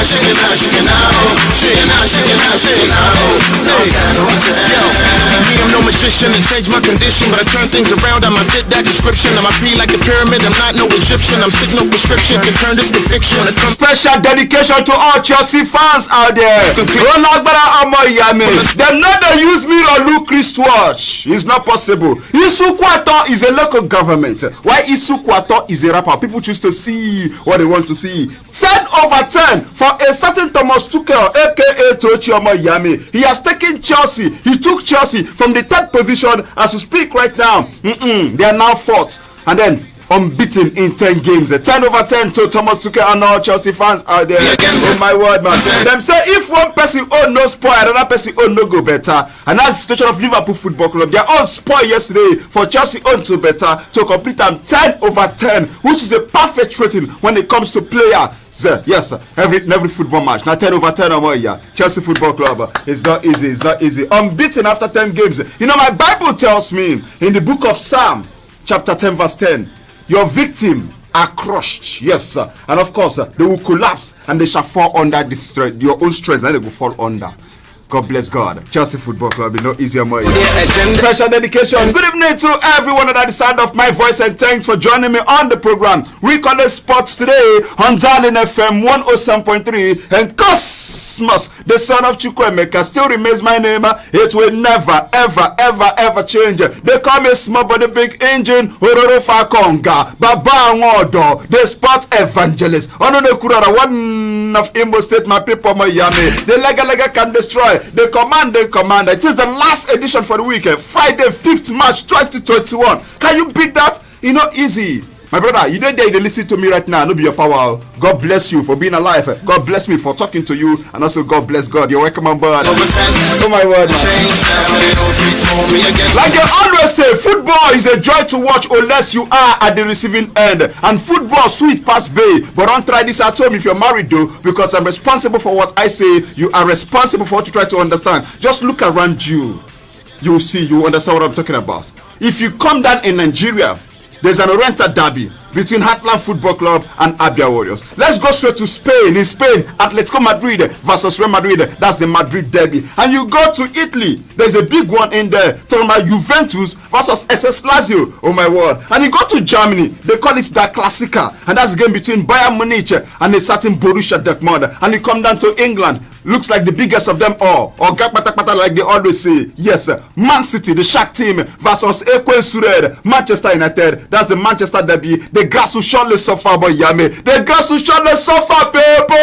I'm no magician to change my condition, but I turn things around. I'ma fit that description. I'ma be like a pyramid. I'm not no Egyptian. I'm sick, no prescription can turn this to fiction. Special dedication to all Chelsea fans out there. Them not they use me or look wristwatch. It's not possible. Isukwato is a local government. Why Isukwato is a rapper? People choose to see what they want to see. 10/10 for a certain Thomas Tuchel, aka Tochi Omoyami. He has taken Chelsea. He took Chelsea from the 3rd position as we speak right now. They are now 4th. And then unbeaten in 10 games. 10/10 to Thomas Tuchel and all Chelsea fans out there. Oh my word, man. Them say if one person own no spoil, another person own no go better. And that's the situation of Liverpool Football Club. Their own spoil yesterday for Chelsea own to better to complete them 10/10, which is a perfect rating when it comes to player. Yes, every football match. Now 10/10 or more, yeah. Chelsea Football Club. It's not easy. It's not easy. Unbeaten after 10 games. You know, my Bible tells me in the book of Psalm, chapter 10, verse 10. Your victim are crushed, yes, sir. And of course, they will collapse and they shall fall under the strength, your own strength, and they will fall under. God bless God. Chelsea Football Club, no easier more. Special dedication. Good evening to everyone at the sound of my voice, and thanks for joining me on the program. We call it Sports today on Darling FM 107.3 and Cosmos, the son of Chukwuemeka, still remains my name. It will never, ever change. They call me small but the big engine. Ororo Fakonga, Baba Ngodo, the sports evangelist. Ono de Kurara, one of Imo State, my people, Miami. The Lega can destroy. They command. It is the last edition for the weekend. Friday, 5th March 2021. Can you beat that? You know, easy. My brother, you don't dare to listen to me right now. No be your power. God bless you for being alive. God bless me for talking to you. And also God bless God. You're welcome on board. Oh my word. Like they always say, football is a joy to watch unless you are at the receiving end. And football sweet past bay. But don't try this at home if you're married though. Because I'm responsible for what I say. You are responsible for what you try to understand. Just look around you. You'll see. You understand what I'm talking about. If you come down in Nigeria, there's an Oriental derby between Heartland Football Club and Abia Warriors. Let's go straight to Spain. In Spain, Atletico Madrid versus Real Madrid. That's the Madrid derby. And you go to Italy. There's a big one in there. Talking about Juventus versus SS Lazio. Oh my word. And you go to Germany. They call it the Classica. And that's the game between Bayern Munich and a certain Borussia Dortmund. And you come down to England. Looks like the biggest of them all. Or like they always say. Yes, Man City, the Shark team versus Ekwen Sured, Manchester United. That's the Manchester derby. The grass will surely suffer, boy Yami. The grass will surely suffer, people.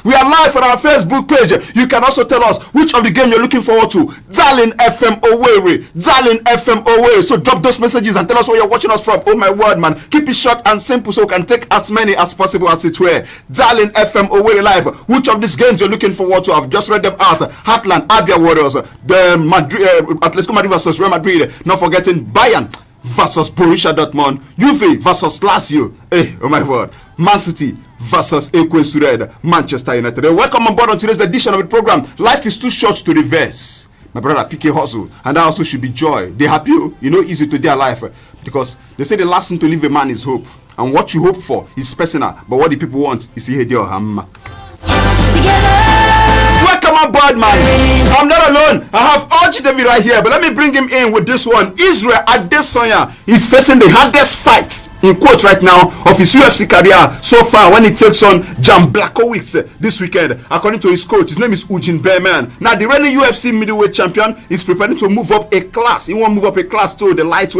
We are live on our Facebook page. You can also tell us which of the game you're looking forward to. Darling FM Owerri. Darling FM Owerri. So drop those messages and tell us where you're watching us from. Oh my word, man. Keep it short and simple so we can take as many as possible as it were. Darling FM Owerri live. Which of these games you're looking forward to? I've just read them out. Heartland, Abia Warriors, the Madrid, Atletico Madrid versus Real Madrid. Not forgetting Bayern versus Borussia Dortmund. Juve versus Lazio. Hey, oh my word. Man City versus Ekwen Sured, Manchester United. Welcome on board on today's edition of the program. Life is too short to reverse. My brother, PK hustle, and that also should be joy. They happy, you know, easy to their life because they say the last thing to leave a man is hope, and what you hope for is personal, but what the people want is to hear your hammer. Welcome on board, man. I'm not alone. I have Orji David right here, but let me bring him in with this one. Israel Adesanya is facing the hardest fight in quotes right now of his UFC career so far when he takes on Jan Blachowicz this weekend. According to his coach, his name is Eugene Behrman. Now the reigning UFC middleweight champion is preparing to move up a class. He won't move up a class to the light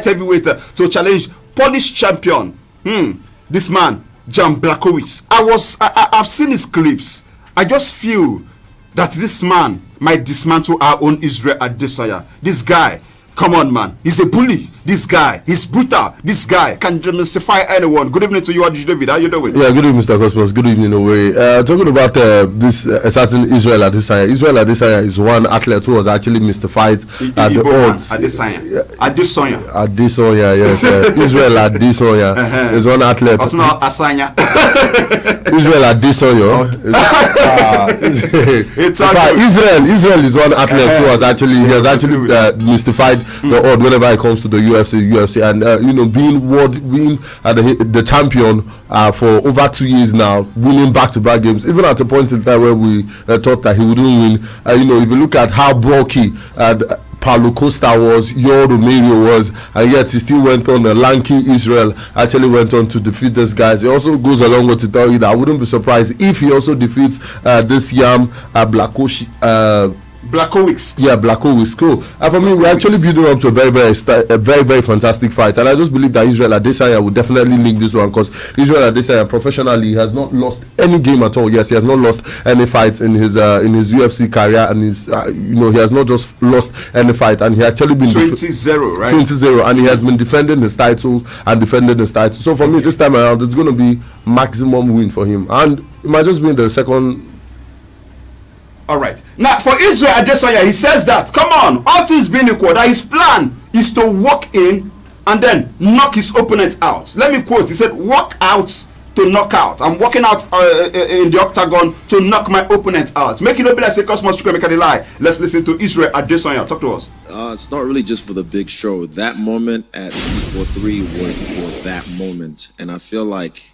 heavyweight to challenge Polish champion. This man, Jan Blachowicz. I've seen his clips. I just feel that this man might dismantle our own Israel Adesanya. This guy, come on, man. He's a bully. This guy, he's brutal. This guy can demystify anyone. Good evening to you, Orji David. How you doing? Yeah, good evening, Mr. Cosmos. Good evening, Owerri. Talking about this certain Israel Adesanya. Israel Adesanya is one athlete who was actually mystified at the odds. Adesanya, yes. Israel Adesanya is one athlete. Asanya. Israel Adesanya. Israel is one athlete who has actually mystified the odd whenever it comes to the UFC, and being the champion for over 2 years now, winning back-to-back games, even at a point in time where we thought that he wouldn't win. If you look at how bulky Paulo Costa was, Yoel Romero was, and yet he still went on. Lanky Israel actually went on to defeat these guys. It also goes along with to tell you that I wouldn't be surprised if he also defeats this Yam Blachowicz. Yeah, Blachowicz. Cool. And for me, we're actually building up to a very, very fantastic fight. And I just believe that Israel Adesanya will definitely link this one, because Israel Adesanya professionally has not lost any game at all. Yes, he has not lost any fights in his UFC career, and he has not just lost any fight, and he actually been 20-0, right? 20-0, and he has been defending his title. So for me, this time around, it's going to be maximum win for him, and it might just be in the second. All right. Now, for Israel Adesanya, he says that, come on, all things being equal, that his plan is to walk in and then knock his opponent out. Let me quote. He said, walk out to knock out. I'm walking out in the octagon to knock my opponent out. Make it no be like say Cosmos Chukwuemeka dey lie. Let's listen to Israel Adesanya. Talk to us. It's not really just for the big show. That moment at 243 was for that moment. And I feel like,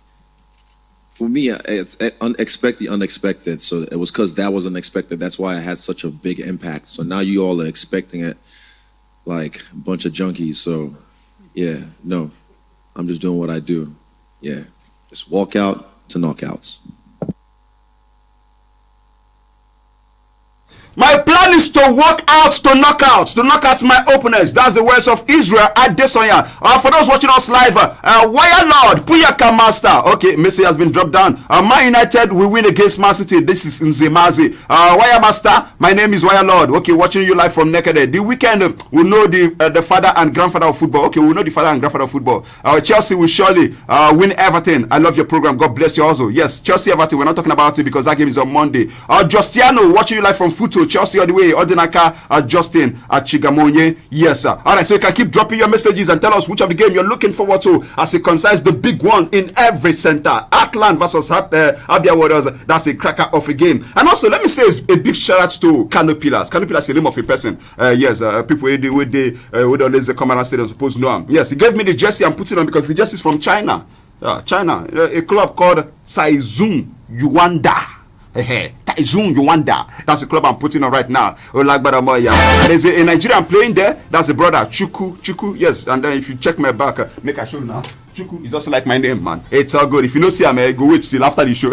for me, it's unexpected. So it was because that was unexpected. That's why it had such a big impact. So now you all are expecting it like a bunch of junkies. So, yeah, no. I'm just doing what I do. Yeah. Just walk out to knockouts. My plan is to walk out to knock out my opponents. That's the words of Israel Adesanya. For those watching us live, Wire Lord, Puyaka Master. Okay, Messi has been dropped down. Man United will win against Man City. This is Nzemazi. Wire Master, my name is Wire Lord. Okay, watching you live from Naked. The weekend, we know the father and grandfather of football. Okay, we know the father and grandfather of football. Chelsea will surely win Everton. I love your program. God bless you also. Yes, Chelsea Everton. We're not talking about it because that game is on Monday. Justiano, watching you live from Futo. Chelsea all the way, Odinaka, Justin, Chigamonye. Yes, sir. All right, so you can keep dropping your messages and tell us which of the game you're looking forward to as it concerns the big one in every center. Atlant versus Abia Warriors. That's a cracker of a game. And also, let me say a big shout out to Kano Pillars. Kano Pillars is the name of a person. Yes, people would always come and say they're supposed to know him. Yes, he gave me the jersey and put it on because the jersey is from China. China, a club called Saizung Yuanda. Taizung Yuanda. That's the club I'm putting on right now. There's a Nigerian playing there. That's a brother Chuku. Yes, and then if you check my back, make a show now. Chuku is also like my name, man. It's all good. If you don't see him, go wait till after the show.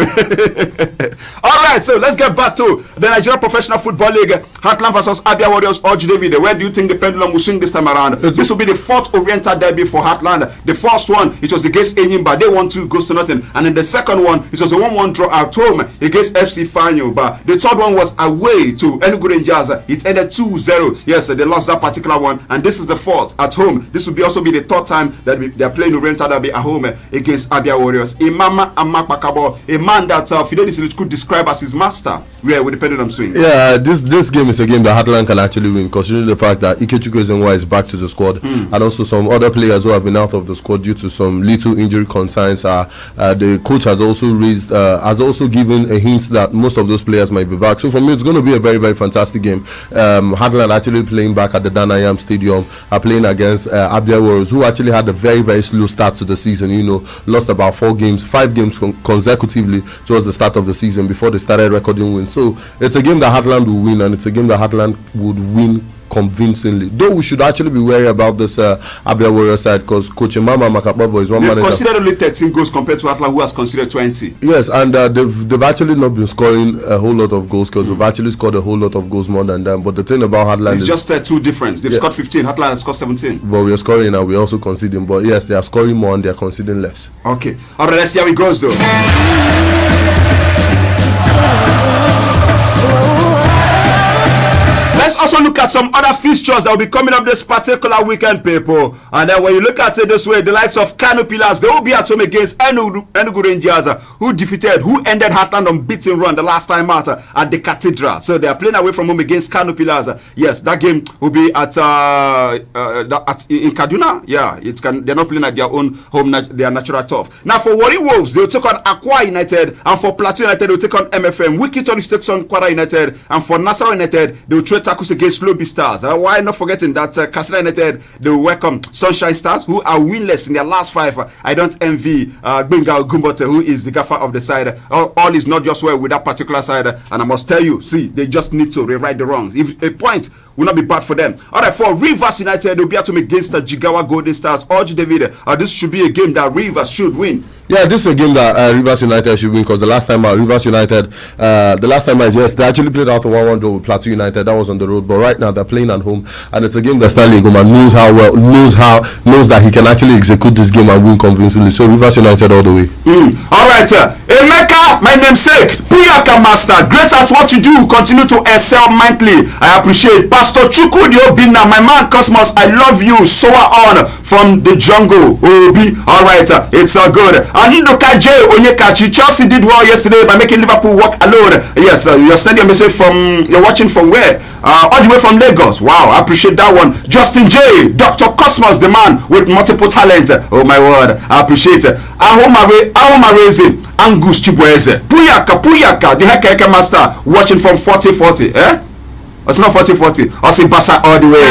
All right, so let's get back to the Nigerian Professional Football League. Heartland versus Abia Warriors. Orji David, where do you think the pendulum will swing this time around? This will be the fourth Oriental derby for Heartland. The first one, it was against Enyimba. They won 2 goals to nothing. And then the second one, it was a 1-1 draw at home against FC Fanyo. But the third one was away to Enugu Rangers. It ended 2-0. Yes, they lost that particular one. And this is the fourth at home. This will also be the third time that they are playing Oriental derby at home against Abia Warriors. Imama Amakpakabo, a man that Fidelis could describe as his master. Where with the pendulum swing. Yeah, this game is a game that Heartland can actually win, considering the fact that Ikechukwu Ezenwa is back to the squad, and also some other players who have been out of the squad due to some little injury concerns. The coach has also given a hint that most of those players might be back. So for me, it's going to be a very, very fantastic game. Heartland actually playing back at the Danayam Stadium, are playing against Abia Warriors, who actually had a very, very slow start to the season. Lost about 5 games consecutively towards the start of the season before they started recording wins. So it's a game that Heartland will win, and it's a game that Heartland would win convincingly. Though we should actually be wary about this Abia Warrior side, because Coach Imama Makapabo is one manager. They've considered only 13 goals compared to Heartland, who has considered 20. Yes, and they've actually not been scoring a whole lot of goals, because they've actually scored a whole lot of goals more than them. But the thing about Heartland is just 2 difference. They've scored 15. Heartland has scored 17. But we are scoring and we're also conceding. But yes, they are scoring more and they are conceding less. Okay. All right, let's see how it goes though. Let's also look at some other fixtures that will be coming up this particular weekend, people. And then when you look at it this way, the likes of Kano Pillars, they will be at home against Enugu Rangers, who ended Heartland unbeaten run the last time out at the Cathedral. So they are playing away from home against Kano Pillars. Yes, that game will be at in Kaduna. Yeah, they're not playing at their own home, their natural turf. Now for Warri Wolves, they'll take on Akwa United, and for Plateau United, they'll take on MFM. Wiki Tourist takes on Kwara United, and for Nassau United, they'll trade Spartacus against Lobby Stars. Why not forgetting that Katsina United, they welcome Sunshine Stars, who are winless in their last 5. I don't envy Benga Gumbote, who is the gaffer of the side. All is not just well with that particular side, and I must tell you, see, they just need to rewrite the wrongs. If a point will not be bad for them. All right, for Rivers United, they'll be able to make against the Jigawa Golden Stars. Urge David, this should be a game that Rivers should win. Yeah, this is a game that Rivers United should win, because the last time Rivers United, yes, they actually played out a 1-1 draw with Plateau United. That was on the road, but right now they're playing at home, and it's a game that Stanley Egoma knows that he can actually execute this game and win convincingly. So Rivers United all the way. All right, Emeka, my namesake, Puyaka Master, great at what you do. Continue to excel mightily. I appreciate Pastor Chukwudi Obina, my man Cosmos. I love you. So on from the jungle, Obi. All right, it's good. Anidoka J Onyekachi, Chelsea did well yesterday by making Liverpool walk alone. Yes, you're sending a message from, you're watching from where? All the way from Lagos. Wow, I appreciate that one. Justin J, Dr. Cosmos, the man with multiple talent. Oh my word, I appreciate it. Ahomareze, Angus Chibueze, Puyaka, the Hekeke Master, watching from 4040. It's not 4040. Osibasa all the way.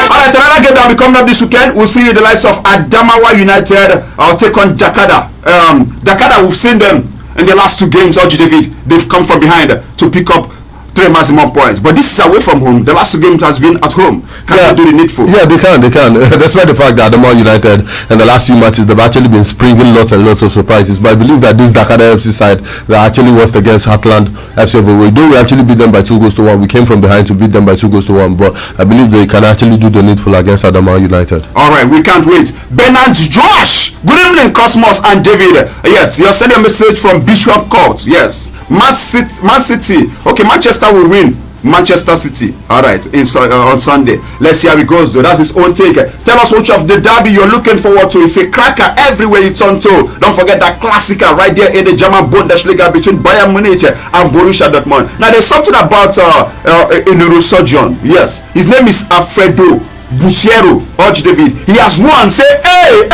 Alright, another game that will be coming up this weekend. We'll see the likes of Adamawa United. I'll take on Dakada. Dakada, we've seen them in the last 2 games. Oji David, they've come from behind to pick up 3 maximum points, but this is away from home. The last 2 games has been at home. Can they do the needful? Yeah, they can. Despite the fact that Adamawa United in the last few matches they've actually been springing lots and lots of surprises, but I believe that this Dakada FC side that actually was against Heartland FC of Owerri, though we actually beat them by 2-1, we came from behind to beat them by 2-1, but I believe they can actually do the needful against Adamawa United. All right, we can't wait. Bernard Josh, good evening, Cosmos and David. Yes, you're sending a message from Bishop Court. Yes, Man City. Okay, Manchester will win. Manchester City. All right, on Sunday. Let's see how it goes, though. That's his own take. Tell us which of the derby you're looking forward to. It's a cracker everywhere you turn to. Don't forget that classical right there in the German Bundesliga between Bayern Munich and Borussia Dortmund. Now, there's something about a neurosurgeon. Yes, his name is Alfredo Busiero, Urge David. He has won. Say, hey,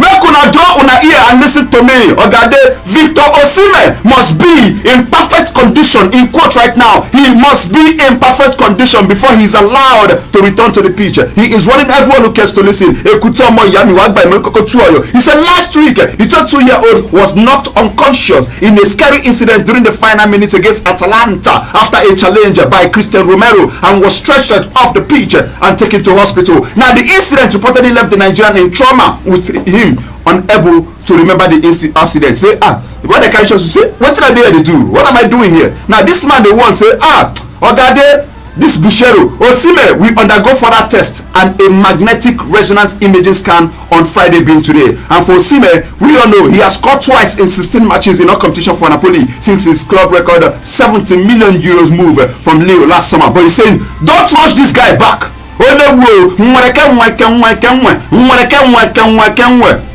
make una draw una ear and listen to me. Ogade, Victor Osimhen must be in perfect condition. In quote right now, he must be in perfect condition before he is allowed to return to the pitch. He is warning everyone who cares to listen. He said last week, the 22-year-old was knocked unconscious in a scary incident during the final minutes against Atalanta after a challenge by Christian Romero, and was stretched off the pitch and taken to hospital. Now the incident reportedly left the Nigerian in trauma, with him unable to remember the incident. Say, what the carry shows to say, what did I do to do? What am I doing here? Now this man they want say, Ogade, this Bushero Osimhen will undergo further test and a magnetic resonance imaging scan on Friday being today. And for Osimhen, we all know he has scored twice in 16 matches in all competition for Napoli since his club record 70 million euros move from Lille last summer. But he's saying, don't rush this guy back.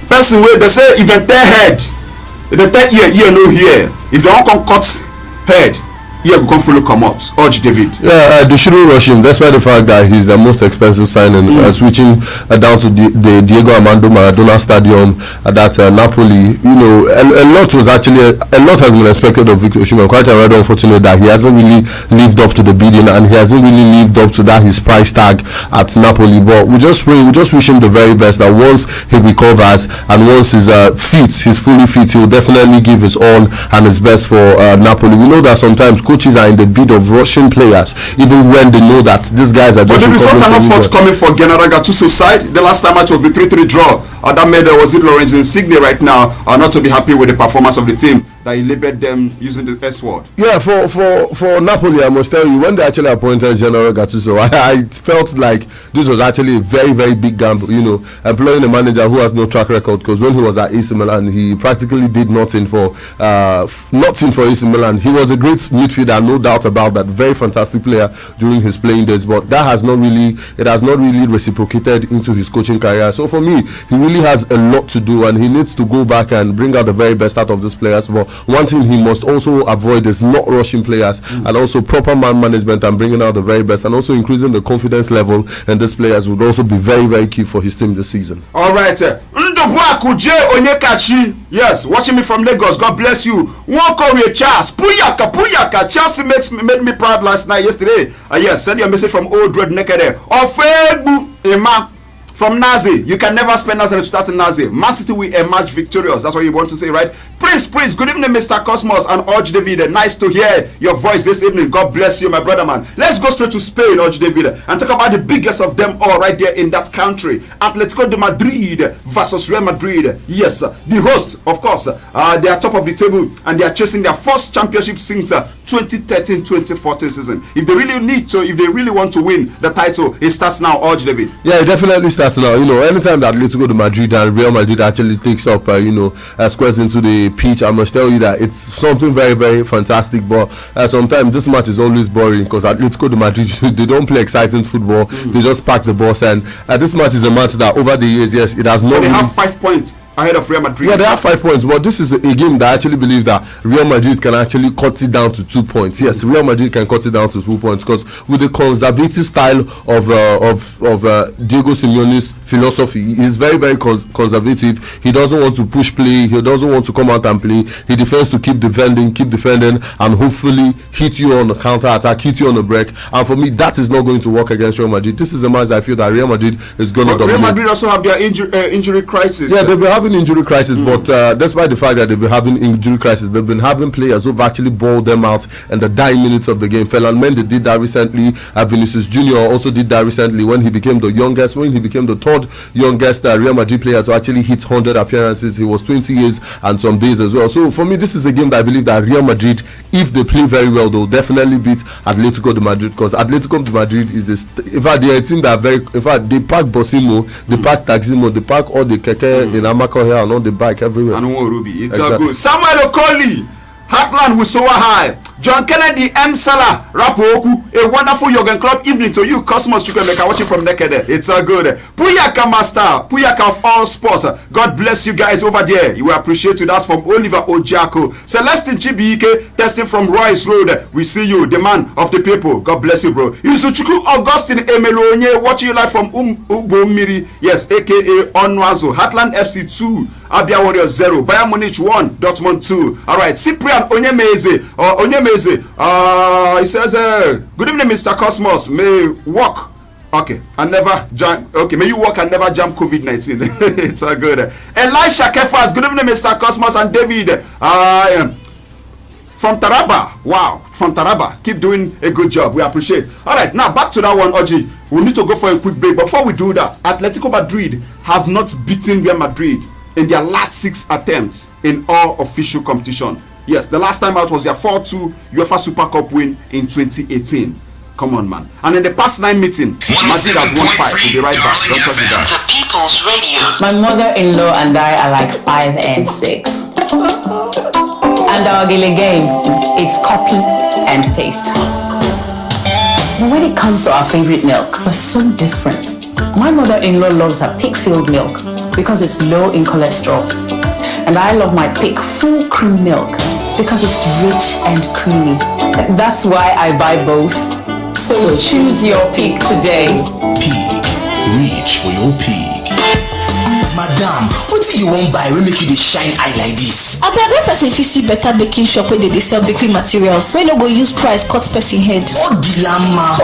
Person where they say if they tear head, the 10 year no here. If they don't come cut head, yeah, we can follow come out. Urge David. Yeah, they shouldn't rush him, despite the fact that he's the most expensive signing. Switching down to the Diego Armando Maradona Stadium at Napoli. You know, a lot has been expected of Victor Osimhen. Quite rather unfortunate that he hasn't really lived up to the bidding, and he hasn't really lived up to that his price tag at Napoli. But we just wish him the very best. That once he recovers and once he's fully fit, he will definitely give his all and his best for Napoli. We know that sometimes coaches are in the bid of rushing players, even when they know that these guys are just. But the result are not forthcoming for General Gattuso's side. The last time match was the 3-3 draw. That made was it Lorenzo Insigne right now not to be happy with the performance of the team, that he labeled them using the S word. Yeah, for Napoli, I must tell you, when they actually appointed General Gattuso, I felt like this was actually a very, very big gamble. You know, employing a manager who has no track record, because when he was at AC Milan, he practically did nothing for AC Milan. He was a great midfielder, no doubt about that. Very fantastic player during his playing days, but that has not really reciprocated into his coaching career. So for me, he really has a lot to do, and he needs to go back and bring out the very best out of these players. But one thing he must also avoid is not rushing players, and also proper man management and bringing out the very best, and also increasing the confidence level in these players would also be very, very key for his team this season. All right, Ndubuaku J Onyekachi, yes, watching me from Lagos. God bless you. One Charles Puyaka. Chelsea made me proud yesterday. Yes, send your message from Old Red Naked there. Ofebu Emma from Nazi. You can never spend Nazi to start in Nazi. Man City will emerge victorious. That's what you want to say, right? Prince, good evening, Mr. Cosmos and Orj David. Nice to hear your voice this evening. God bless you, my brother, man. Let's go straight to Spain, Orj David, and talk about the biggest of them all right there in that country. Atletico de Madrid versus Real Madrid. Yes, the host, of course, they are top of the table and they are chasing their first championship since 2013-2014 season. If they really want to win the title, it starts now, Orj David. Yeah, it definitely starts now. Anytime that Atletico de Madrid and Real Madrid actually takes up, squares into the pitch, I must tell you that it's something very, very fantastic. But sometimes this match is always boring because Atletico de Madrid, they don't play exciting football. They just pack the bus, and this match is a match that over the years, yes, it has not. They have 5 points ahead of Real Madrid. Yeah, they have 5 points, but this is a game that I actually believe that Real Madrid can actually cut it down to 2 points. Yes, Real Madrid can cut it down to 2 points because with the conservative style of Diego Simeone's philosophy, he is very, very conservative. He doesn't want to push play. He doesn't want to come out and play. He defends to keep defending, and hopefully hit you on the counter attack, hit you on the break. And for me, that is not going to work against Real Madrid. This is a match that I feel that Real Madrid is going to dominate. Real Madrid also have their injury crisis. Yeah, they've been having injury crisis, but despite the fact that they've been having injury crisis, they've been having players who've actually balled them out in the dying minutes of the game. Ferland Mendy did that recently. Vinicius Junior also did that recently when he became the third youngest Real Madrid player to actually hit 100 appearances. He was 20 years and some days as well. So for me, this is a game that I believe that Real Madrid, if they play very well, they'll definitely beat Atletico de Madrid, because Atletico de Madrid is in fact, they are a team that they pack Bosimo, they pack Taximo, they pack all the keke in Amako here and on the bike everywhere. And Ruby, it's exactly. Good. Samuel Okoli, Heartland with Soa High, John Kennedy, M. Salah, Rapoku, a wonderful Jurgen Klopp evening to you, Cosmos Chukwuemeka, watching from Naked. It's good. Puyaka Master, Puyaka of all sports. God bless you guys over there. You will appreciate you. That's from Oliver Ojako. Celestine Chibiike, testing from Royce Road. We see you, the man of the people. God bless you, bro. Yusuchuku Augustine Emelonye, watching you live from Ubomiri. Yes, aka Onwazo. Heartland FC 2, Abia Warriors 0, Bayern Munich 1, Dortmund 2. Alright, Cyprian Onyemeze. He says, good evening, Mr. Cosmos. May walk. Okay, and never jam. Okay, may you walk and never jam COVID-19. It's all good. Elisha Kefas, good evening, Mr. Cosmos and David. From Taraba. Wow, from Taraba. Keep doing a good job. We appreciate. All right, now back to that one, Oji. We need to go for a quick break. Before we do that, Atletico Madrid have not beaten Real Madrid in their last 6 attempts in all official competition. Yes, the last time out was their 4-2 UEFA Super Cup win in 2018. Come on, man. And in the past 9 meetings, Madrid has won 5. We'll be right back. Don't touch that. The People's Radio. My mother-in-law and I are like 5 and 6. And our Gile game is copy and paste. But when it comes to our favorite milk, we're so different. My mother-in-law loves her pig-filled milk because it's low in cholesterol. And I love my Peak full cream milk because it's rich and creamy. That's why I buy both. So choose your Peak today. Peak. Reach for your peak. Madam, what do you want buy? We make you the shine eye like this. I bet person fit see better baking shop where they sell bakery materials. So you no go use price cut person head. All the Lama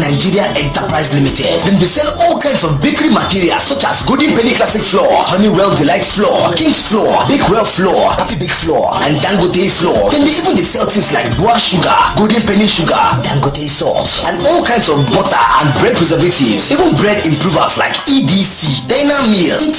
Nigeria Enterprise Limited. Then they sell all kinds of bakery materials such as Golden Penny Classic Flour, Honeywell Delight Flour, King's Flour, Bakewell Flour, Happy Bake Flour, and Dangote Flour. Then they even sell things like Bois Sugar, Golden Penny Sugar, Dangote Salt, and all kinds of butter and bread preservatives. Even bread improvers like EDC, Dynamil, etc.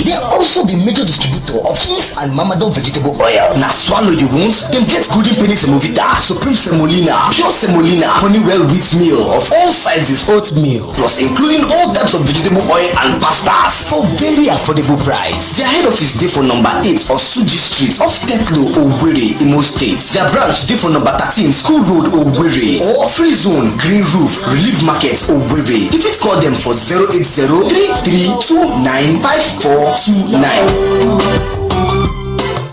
They also be major distributor of King's and Mamadon vegetable oil. Now swallow you want? Them get Golden Penny Semovita, Supreme Semolina, Pure Semolina, Honeywell wheat meal of all sizes, oatmeal, plus including all types of vegetable oil and pastas for very affordable price. Their head office dey for number 8 of Suji Street off Tetlo, Owerri, Imo State. Their branch dey for number 13 School Road, Owerri, or Free Zone, Green Roof, Relief Market, Owerri. You fit call them for 080-3329-5429.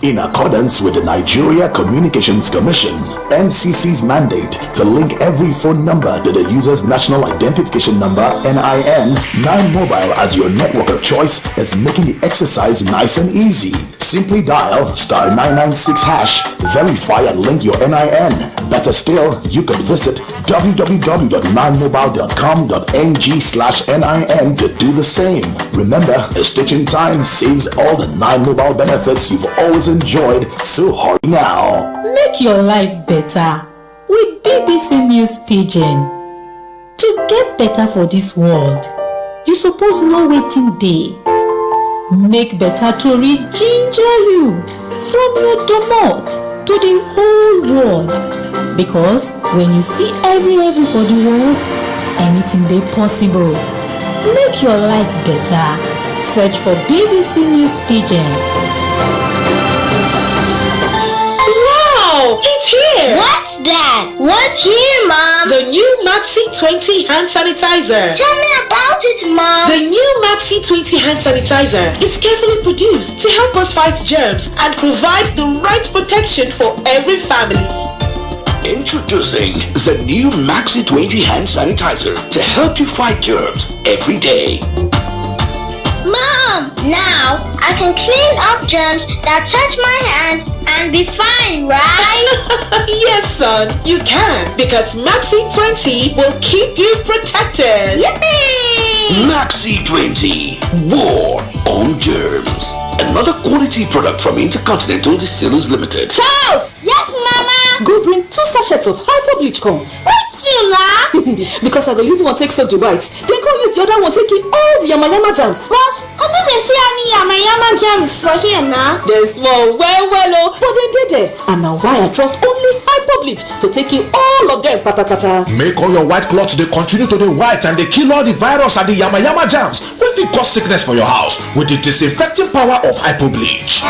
in accordance with the Nigeria Communications Commission (NCC's) mandate to link every phone number to the user's national identification number (NIN. 9 Mobile as your network of choice is making the exercise nice and easy. Simply dial *996#, verify and link your NIN. Better still, you can visit www.9mobile.com.ng/NIN to do the same. Remember, a stitch in time saves all the 9 Mobile benefits you've always enjoyed, so hurry now. Make your life better with BBC News Pidgin. To get better for this world, you suppose know wetin dey. Make better tori ginger you from your domot to the whole world, because when you see every for the world, anything dey possible. Make your life better. Search for BBC News Pidgin. Wow, it's here! What's that? What's here, Mom? The new Maxi 20 hand sanitizer. Tell me about it, Mom. The new Maxi 20 hand sanitizer is carefully produced to help us fight germs and provide the right protection for every family. Introducing the new Maxi 20 hand sanitizer to help you fight germs every day. Mom, now I can clean up germs that touch my hands and be fine, right? Yes, son, you can, because Maxi 20 will keep you protected. Yippee! Maxi 20, war on germs. Another quality product from Intercontinental Distillers Limited. Charles! Yes, Mama? Go bring 2 sachets of hyper bleach come. Because I go use one take soak the whites, then go use the other one take in all the yama jams. But I don't see any yama jams for here now. They small well oh, but they did there. And now why I trust only hyper bleach to take in all of them pata. Make all your white cloths they continue to the white and they kill all the virus and the yama jams. If it cause sickness for your house with the disinfecting power of hypo bleach.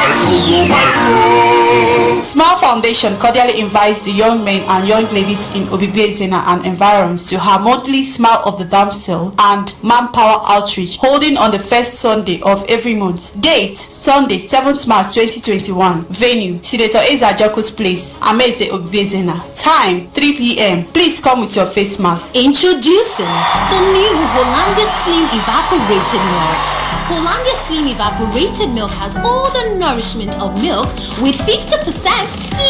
Smile Foundation cordially invites the young men and young ladies in Obibezena and environs to her monthly Smile of the Damsel and Manpower Outreach holding on the first Sunday of every month. Date Sunday 7th March 2021. Venue Senator Eza Joko's Place, Ameze Obibezena. Time 3 p.m. Please come with your face mask. Introducing the new Hollandia Slim Evaporated Milk. Hollandia Slim Evaporated Milk has all the nourishment of milk with 50%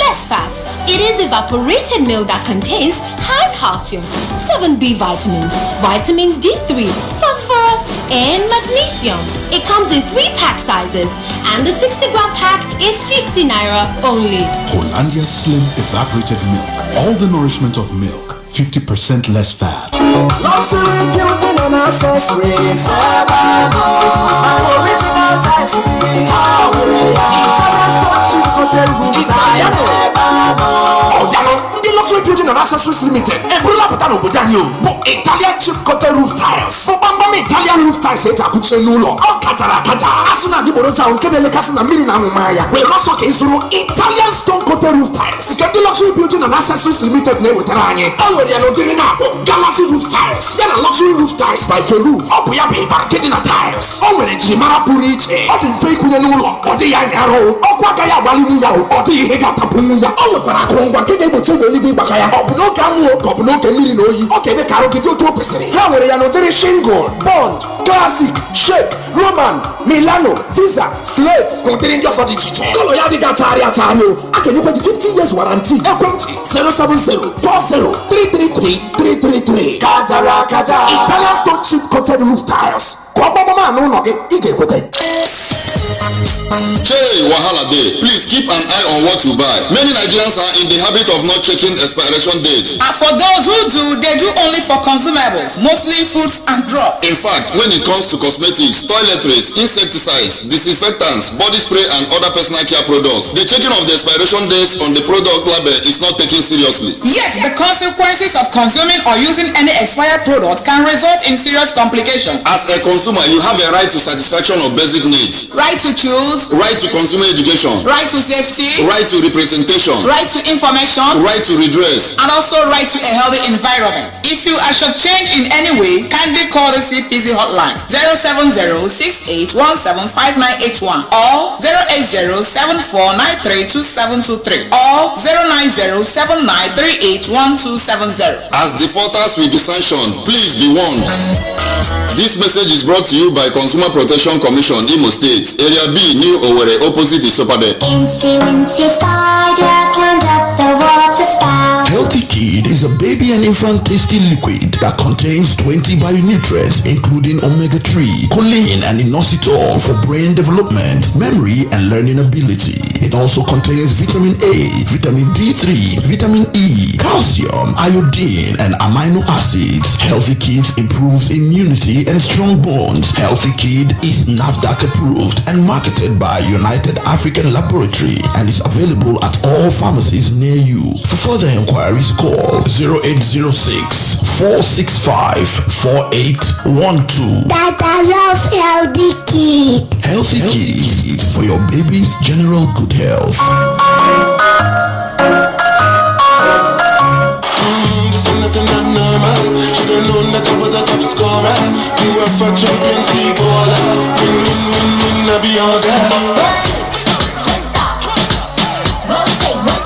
less fat. It is evaporated milk that contains high calcium, 7B vitamins, vitamin D3, phosphorus, and magnesium. It comes in 3-pack sizes, and the 60-gram pack is 50 naira only. Hollandia Slim Evaporated Milk. All the nourishment of milk, 50% less fat. Luxury building and accessories. Original Tyson. Luxury Building and Accessories Limited. Ebula Patano Bodanio. Italian chip coated roof tiles. Italian roof tiles. Eta kuche nulo. Katara. Asuna di borota unkebele kasina miri na mumaya. We also kesuru Italian stone coated roof tiles. Get the Luxury Building and Accessories Limited name with Ranye. Already no dirinabo. Galaxy roof tiles. Yana luxury roof tiles by Feru. Obuya Beba Kedina tiles. Already Jimara Puriche. Odin Fekuya nulo. Odi Yanyaro. Okwakaya Walimuya. Odi Hega Tapumuya. All of Barakongwa. Kede Bochego Libi Bakaya. Obuno Kamu. Obuno Kemiri no yi. Okay, Karo Kito to Pesere. Hamere Yano Dere Shingle. Bond. Classic. Shake. Roman. Milano. Tiza. Slate. Containing just all the teaching. Kolo Yadi Gataria Tario. I can open the 50 years warranty. 070-333-333. Katara. Italian stone chip coated roof tiles. Hey, Wahala Day. Please keep an eye on what you buy. Many Nigerians are in the habit of not checking expiration dates. And for those who do, they do only for consumables, mostly foods and drugs. In fact, when it comes to cosmetics, toiletries, insecticides, disinfectants, body spray and other personal care products, the checking of the expiration dates on the product label is not taken seriously. Yet, the consequences of consuming or using any expired product can result in serious complications. As a consumer, you have a right to satisfaction of basic needs. Right to choose. Right to consumer education, right to safety, right to representation, right to information, right to redress, and also right to a healthy environment. If you are shortchanged in any way, kindly call the CPC hotline 070-6817-5981 or 080-7493-2723 or 090-7938-1270. As defaulters will be sanctioned, please be warned. This message is brought to you by Consumer Protection Commission, Imo State, Area B, New Owerri, opposite Isopade. Healthy Kid is a baby and infant tasty liquid that contains 20 bionutrients including omega-3, choline and inositol for brain development, memory and learning ability. It also contains vitamin A, vitamin D3, vitamin E, calcium, iodine and amino acids. Healthy Kids improves immunity and strong bones. Healthy Kid is NAFDAC approved and marketed by United African Laboratory and is available at all pharmacies near you. For further inquiries, call 0806-465-4812. Dada loves Healthy Kid. Healthy Kids for your baby's general good health. This is nothing abnormal. Should've known that I was a top scorer. UEFA Champions League baller. Win, I'll be all there.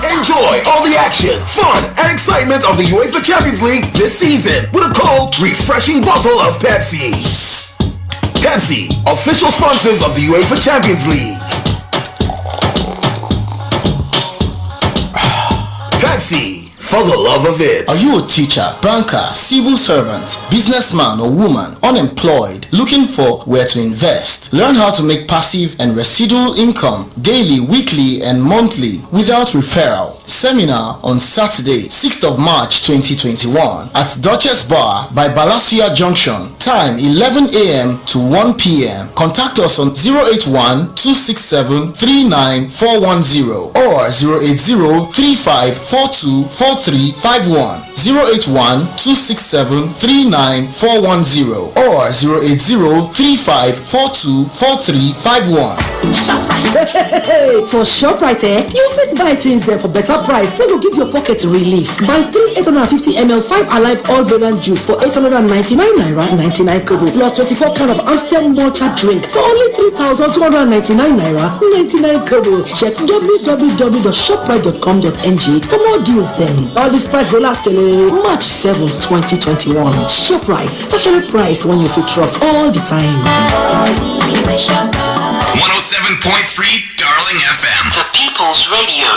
Enjoy all the action, fun, and excitement of the UEFA Champions League this season with a cold, refreshing bottle of Pepsi. Pepsi, official sponsors of the UEFA Champions League. Pepsi, for the love of it. Are you a teacher, banker, civil servant, businessman or woman, unemployed, looking for where to invest? Learn how to make passive and residual income daily, weekly and monthly without referral. Seminar on Saturday, 6th of March 2021 at Duchess Bar by Balasuya Junction. Time 11 a.m. to 1 p.m. Contact us on 081-267-39410 or 080-3542-4351. 081-267-39410 or 080-3542-4351. For ShopRite, you fit buy things there for better price. We will give your pocket relief. Buy 3 850ml 5 Alive All Variant Juice for 899 naira 99 kobo plus 24 can of Amstel Malta drink for only 3,299 naira 99 kobo. Check www.shoprite.com.ng for more deals then. All this price will last till March 7, 2021. ShopRite, tertiary price when you feel trust all the time. 107.3 Darling FM, the People's Radio.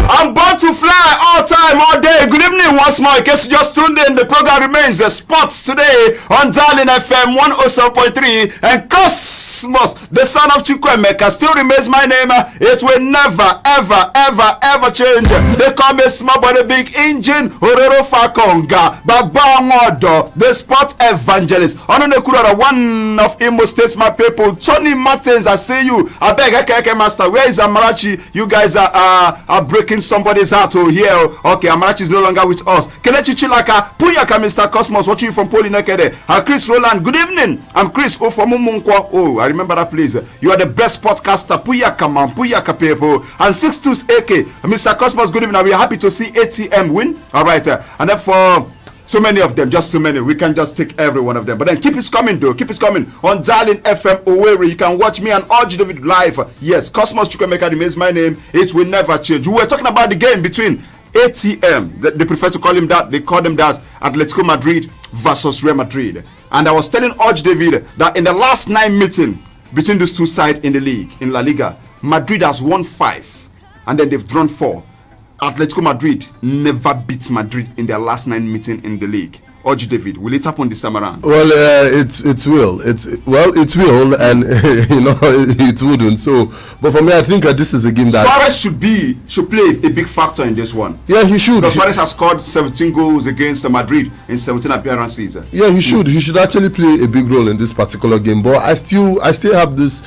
I'm born to fly all time, all day. Good evening once more. In case you just tuned in, the program remains Sports today on Darling FM 107.3 and Cosmos, the son of Chukwuemeka, still remains my name. It will never, ever, ever, ever change. They call me small but a big engine. Ororo Fakonga, Babamodo, the sports evangelist. Ononekura, one of Imo State's my people. Tony Martins, I see you. I beg, okay, master. Where is Amarachi? You guys are breaking somebody's heart over here. Okay, Amarachi is no longer with us. Kelechi Chilaka, Puyaka, Mr. Cosmos, watching you from Polinekede. Chris Roland, good evening. I'm Chris from Mumunkwa. Oh, I remember that place. You are the best podcaster. Puyaka, man, Puyaka people. And 62's AK, Mr. Cosmos, good evening. We are happy to see ATM win. All right, and then for so many of them, just so many, we can just take every one of them. But then keep it coming though, keep it coming on Darling FM Owerri. You can watch me and Orji David live. Yes, Cosmos Chukwuemeka remains my name. It will never change. We were talking about the game between ATM, they prefer to call him that, they call them that, Atletico Madrid versus Real Madrid. And I was telling Orji David that in the last 9 meetings between those two sides in the league, in La Liga, Madrid has won 5 and then they've drawn 4. Atletico Madrid never beats Madrid in their last 9 meetings in the league. Oji David? Will it happen this time around? Well, it will. It will, and you know it wouldn't. So, but for me, I think this is a game that Suarez should play a big factor in this one. Yeah, he should. Because Suarez has scored 17 goals against Madrid in 17 appearances. Yeah, he should. He should actually play a big role in this particular game. But I still have this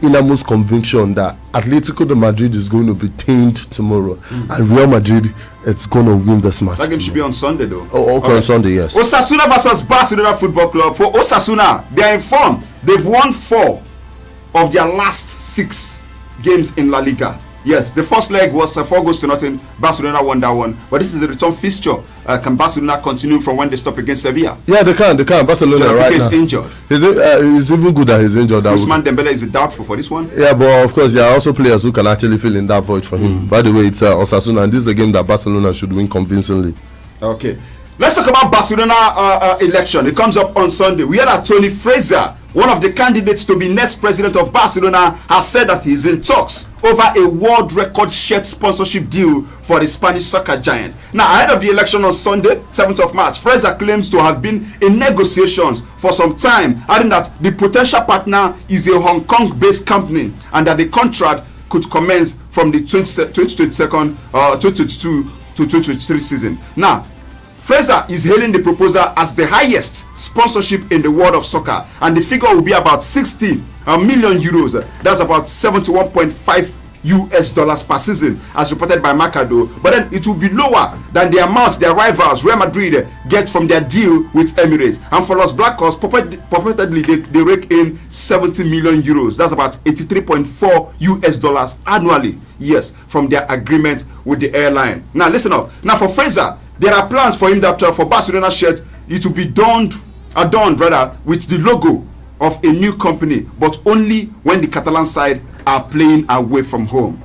innermost conviction that Atletico de Madrid is going to be tamed tomorrow, and Real Madrid it's going to win this match. That game should be on Sunday, though. Oh, okay, on Sunday, yes. Osasuna versus Barcelona Football Club. For Osasuna, they are in form. They've won 4 of their last 6 games in La Liga. Yes, the first leg was 4-0. Barcelona won that one. But this is the return fixture. Can Barcelona continue from when they stop against Sevilla? Yeah, they can. Barcelona right now. Injured. He's even good that he's injured. Ousmane Dembele is doubtful for this one. Yeah, but of course, there are also players who can actually fill in that void for him. By the way, it's Osasuna, and this is a game that Barcelona should win convincingly. Okay. Let's talk about Barcelona election. It comes up on Sunday. We heard that Tony Fraser, one of the candidates to be next president of Barcelona, has said that he's in talks over a world record shirt sponsorship deal for the Spanish soccer giant. Now, ahead of the election on Sunday, 7th of March, Fraser claims to have been in negotiations for some time, adding that the potential partner is a Hong Kong-based company and that the contract could commence from the 2022 to 2023 season. Now, Fraser is hailing the proposal as the highest sponsorship in the world of soccer, and the figure will be about 60 million euros. That's about $71.5 US per season, as reported by Mercado. But then it will be lower than the amount their rivals Real Madrid get from their deal with Emirates. And for Los Blancos, purportedly they rake in 70 million euros. That's about $83.4 US annually. Yes, from their agreement with the airline. Now listen up. Now for Fraser, there are plans for him that for Barcelona shirt, it will be adorned with the logo of a new company, but only when the Catalan side are playing away from home.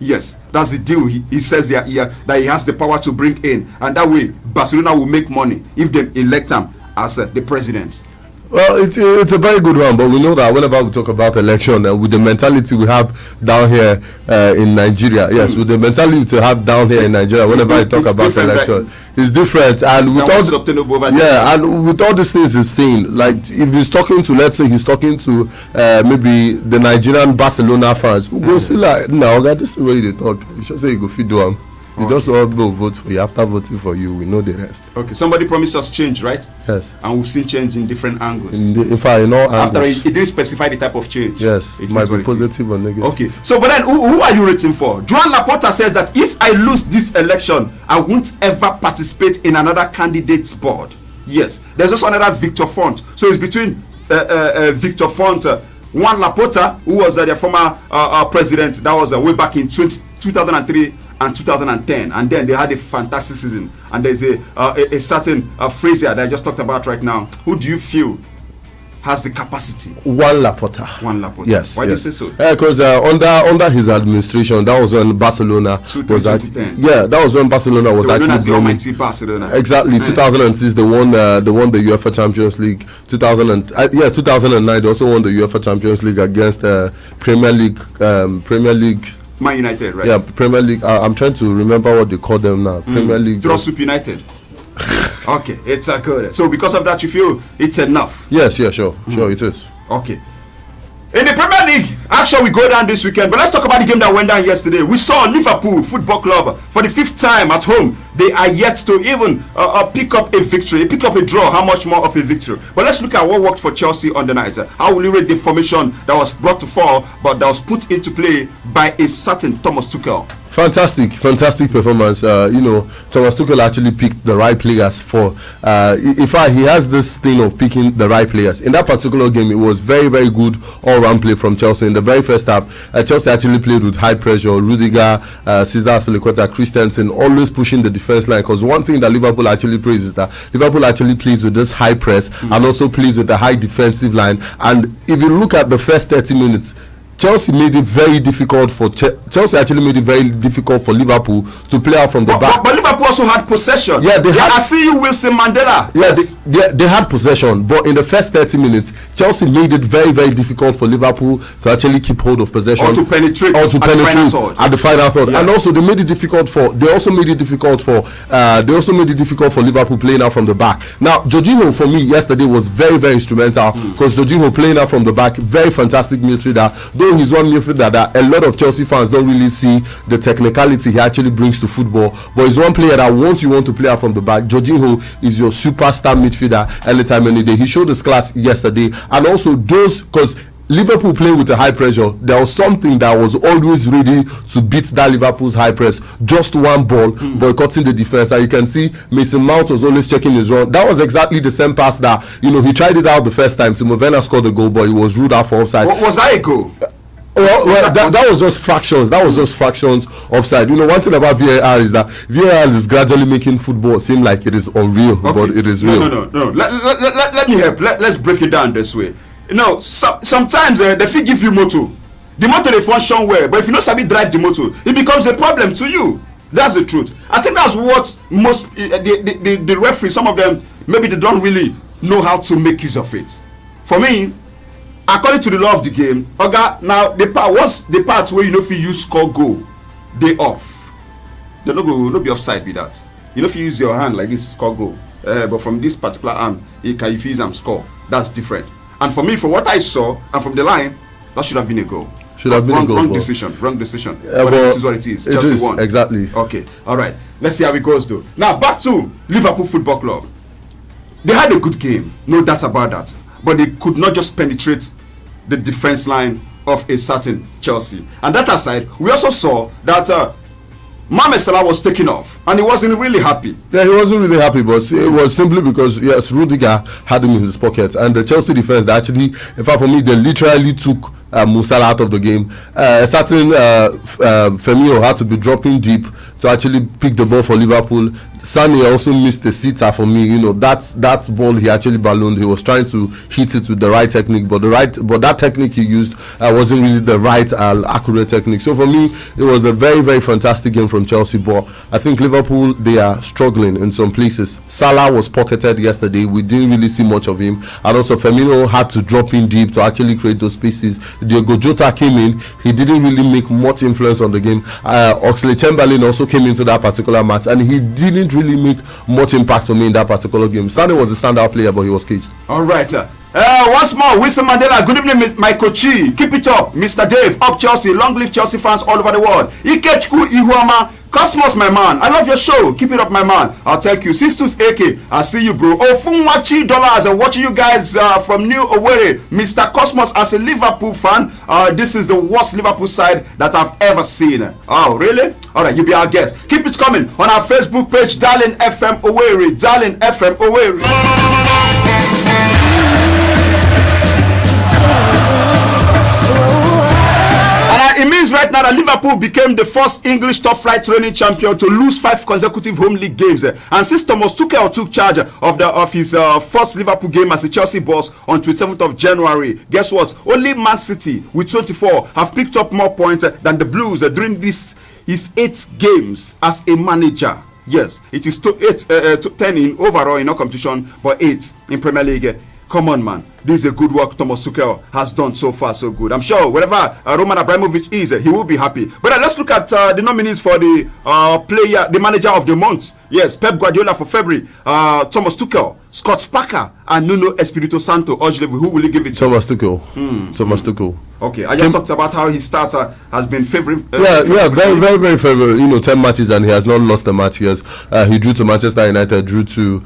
Yes, that's the deal. He says that he has the power to bring in, and that way Barcelona will make money if they elect him as the president. Well, it's a very good one, but we know that whenever we talk about election, with the mentality we have down here in Nigeria, yes, with the mentality to have down here in Nigeria, whenever you talk about election, it's different. And with and with all these things he's saying, like if he's talking to, let's say he's talking to maybe the Nigerian Barcelona fans, who go see like, no, this is the way they talk. You should say you go feed them. You just all people vote for you. After voting for you, we know the rest. Okay, somebody promised us change, right? Yes. And we've seen change in different angles. In fact, in all angles. After it didn't specify the type of change. Yes, it might be positive or negative. Okay, so but then who are you rooting for? Joan Laporta says that if I lose this election, I won't ever participate in another candidate's board. Yes, there's also another Victor Font. So it's between Victor Font, Juan Laporta, who was their former president. That was way back in 2003. And 2010, and then they had a fantastic season. And there's a certain Fraser that I just talked about right now. Who do you feel has the capacity? Juan Laporta. Yes. Why do you say so? Because under his administration, that was when Barcelona was actually, that was when Barcelona was actually blooming. Barcelona. Exactly. 2006 they won the UEFA Champions League. 2009 they also won the UEFA Champions League against Premier League. Man United, right? Yeah, Premier League. I'm trying to remember what they call them now. Premier League. Draw Soup United. Okay, it's good. So because of that, you feel it's enough? Yes, yeah, sure, it is. Okay. In the Premier League, action will go down this weekend. But let's talk about the game that went down yesterday. We saw Liverpool Football Club for the 5th time at home. They are yet to even pick up a victory. Pick up a draw. How much more of a victory? But let's look at what worked for Chelsea on the night. How will you rate the formation that was brought to fall, but that was put into play by a certain Thomas Tuchel? Fantastic performance. Thomas Tuchel actually picked the right players for. In fact, he has this thing of picking the right players. In that particular game, it was very, very good all-round play from Chelsea. In the very first half, Chelsea actually played with high pressure. Rudiger, Cesar Azpilicueta, Christensen, always pushing the defense line. Because one thing that Liverpool actually plays is that Liverpool actually plays with this high press and also plays with the high defensive line. And if you look at the first 30 minutes, Chelsea made it very difficult for Chelsea actually made it very difficult for Liverpool to play out from the back. But Liverpool also had possession. Yeah, I see you, Wilson Mandela. Yes, they had possession, but in the first 30 minutes, Chelsea made it very, very difficult for Liverpool to actually keep hold of possession or to penetrate at the final third. Yeah. And also they made it difficult for Liverpool playing out from the back. Now, Jorginho for me yesterday was very, very instrumental because Jorginho playing out from the back, very fantastic midfielder. Though he's one midfielder that a lot of Chelsea fans don't really see the technicality he actually brings to football, but he's one player that once you want to play out from the back, Jorginho is your superstar midfielder anytime, any day. He showed his class yesterday, and also those, because Liverpool playing with a high pressure, there was something that was always ready to beat that Liverpool's high press. Just one ball, boycotting the defense. And you can see Mason Mount was always checking his run. That was exactly the same pass that, he tried it out the first time. Timo Werner scored the goal, but he was ruled out for offside. Was that a goal? Well, that was just fractions. That was just fractions offside. One thing about VAR is that VAR is gradually making football seem like it is unreal, but it is real. No. Let me help. Let's break it down this way. Sometimes they fit give you motor. The motor they function well, but if you not sabi drive the motor, it becomes a problem to you. That's the truth. I think that's what most the referees, some of them, maybe they don't really know how to make use of it. For me, according to the law of the game, now the part where if you use score goal, they off. They no be offside with that. If you use your hand like this, score goal. But from this particular arm, if you use them score, that's different. And for me, from what I saw and from the line, that should have been a goal. Wrong decision. Wrong decision. But it is what it is. Chelsea won. Exactly. Okay. All right. Let's see how it goes though. Now back to Liverpool Football Club. They had a good game, no doubt about that. But they could not just penetrate the defense line of a certain Chelsea. And that aside, we also saw that Mohamed Salah was taken off, and he wasn't really happy. Yeah, he wasn't really happy, but it was simply because, yes, Rudiger had him in his pocket, and the Chelsea defense, in fact, for me, they literally took Mo Salah out of the game. A certain Firmino had to be dropping deep to actually pick the ball for Liverpool. Sane also missed the sitter for me. That ball he actually ballooned. He was trying to hit it with the right technique, but that technique he used wasn't really the right accurate technique. So for me, it was a very, very fantastic game from Chelsea. But I think Liverpool, they are struggling in some places. Salah was pocketed yesterday. We didn't really see much of him, and also Firmino had to drop in deep to actually create those spaces. Diogo Jota came in. He didn't really make much influence on the game. Oxlade-Chamberlain also came into that particular match, and he didn't really make much impact on me in that particular game. Sane was a standout player, but he was caged. All right. Once more, Wilson Mandela. Good evening, Michael Chi. Keep it up, Mr. Dave. Up Chelsea. Long live Chelsea fans all over the world. Ikechukwu Ihuama. Cosmos, my man. I love your show. Keep it up, my man. I'll take you. Sisters AK. I see you, bro. Ofunwachi dollars. I'm watching you guys from New Owerri. Mr. Cosmos, as a Liverpool fan, this is the worst Liverpool side that I've ever seen. Oh, really? All right, you be our guest. Keep it coming on our Facebook page, Darling FM Owerri. Darling FM Owerri. It means right now that Liverpool became the first English top flight training champion to lose 5 consecutive home league games. And since Thomas Tuchel took charge of his first Liverpool game as a Chelsea boss on 27th of January, guess what? Only Man City with 24 have picked up more points than the Blues during his 8 games as a manager. Yes, it is 10 in overall in all competition, but 8 in Premier League. Come on, man. This is a good work Thomas Tuchel has done so far, so good. I'm sure wherever Roman Abramovich is, he will be happy. But let's look at the nominees for the the manager of the month. Yes, Pep Guardiola for February, Thomas Tuchel, Scott Parker, and Nuno Espirito Santo. Who will you give it to? Thomas Tuchel. Thomas Tuchel. Okay, I just talked about how his starter has been favoring. Very, very favorable. 10 matches and he has not lost a match. Yes, he drew to Manchester United, drew to